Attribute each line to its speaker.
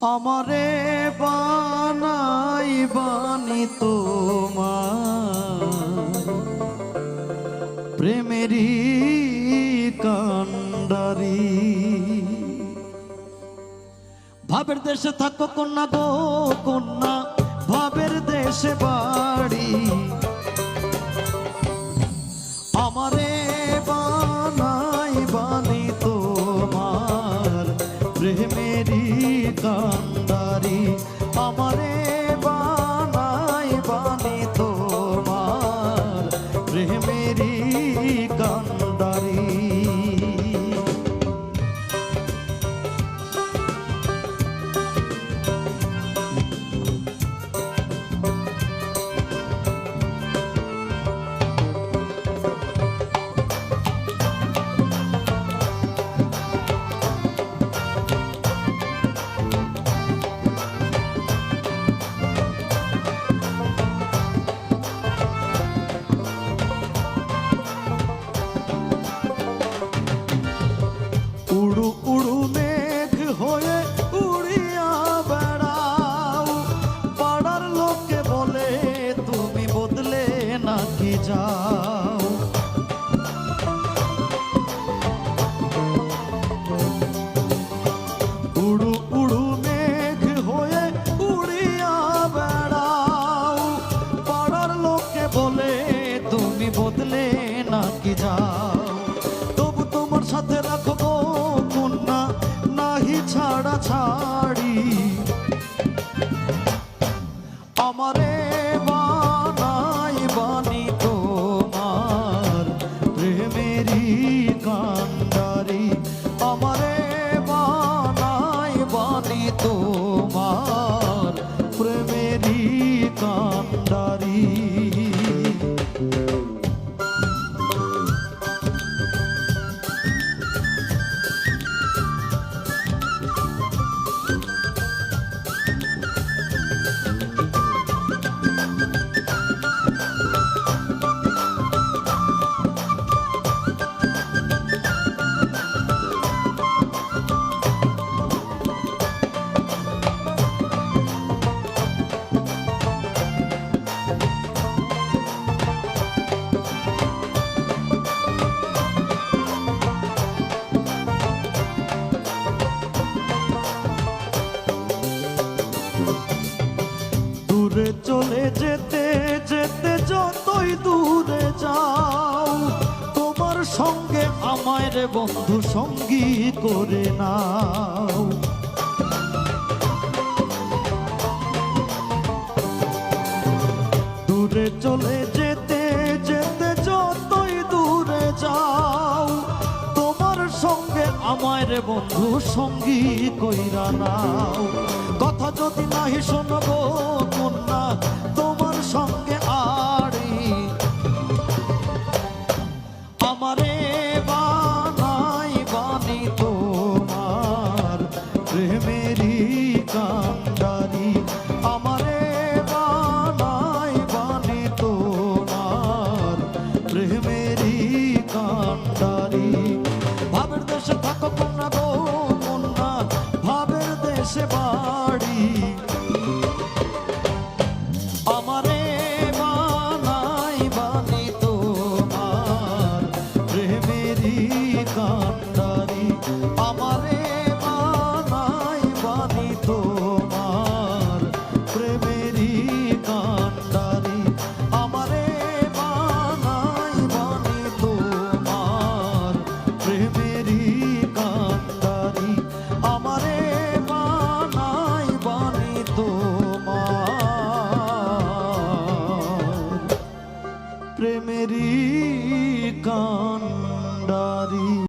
Speaker 1: আমারে বানাই বানি তোমার প্রেমেরই কান্ডারি। ভাবের দেশে থাকো কন্যা গো কন্যা, ভাবের দেশে বাড়ি। আমারে বানাই বানি তোমার প্রেমেরই কান্ডারি। আমারে বানাই বানি তোমার প্রেমেরই কান্ডারি। উড়ু উড়ু মেঘ হয়ে উড়িয়া বেড়াও, পাড়ার লোকে বলে তুমি বদলে নাকি যাও। উড়ু উড়ু মেঘ হয়ে উড়িয়া বেড়াও, পাড়ার লোকে বলে তুমি বদলে নাকি যাও। তবু তোমার সাথে রাখো গো কন্যা, নাহি ছাড়া ছাড়ি। আমারে বানাই বানি তোমার প্রেমেরই কান্ডারি। আমারে বানাই বানি তোমার প্রেমেরই কান্ডারি। দূরে চলে যেতে যেতে যতই দূরে যাও, তোমার সঙ্গে আমায় রে বন্ধু সঙ্গী করে নাও। দূরে চলে যেতে যেতে যতই দূরে যাও, তোমার সঙ্গে আমায় রে বন্ধু সঙ্গী কইরা নাও। কথা যদি নাহি শোনো গো কন্যা, তোমার সঙ্গে আড়ি। আমারে বানাই বানি তোমার প্রেমেরই কান্ডারি। আমারে বানাই বানি তোমার প্রেমেরই কান্ডারি। ভাবের দেশে থাকো কন্যা গো কন্যা, ভাবের দেশে বাড়ি। আমারে বানাই বানি তোমার প্রেমেরই কান্ডারি। আমারে বানাই বানি তোমার প্রেমেরই কান্ডারি। আমারে বানাই বানি তোমার প্রেমেরই কান্ডারি। আমারে বানাই বানি তোমার প্রেমেরই কান্ডারি।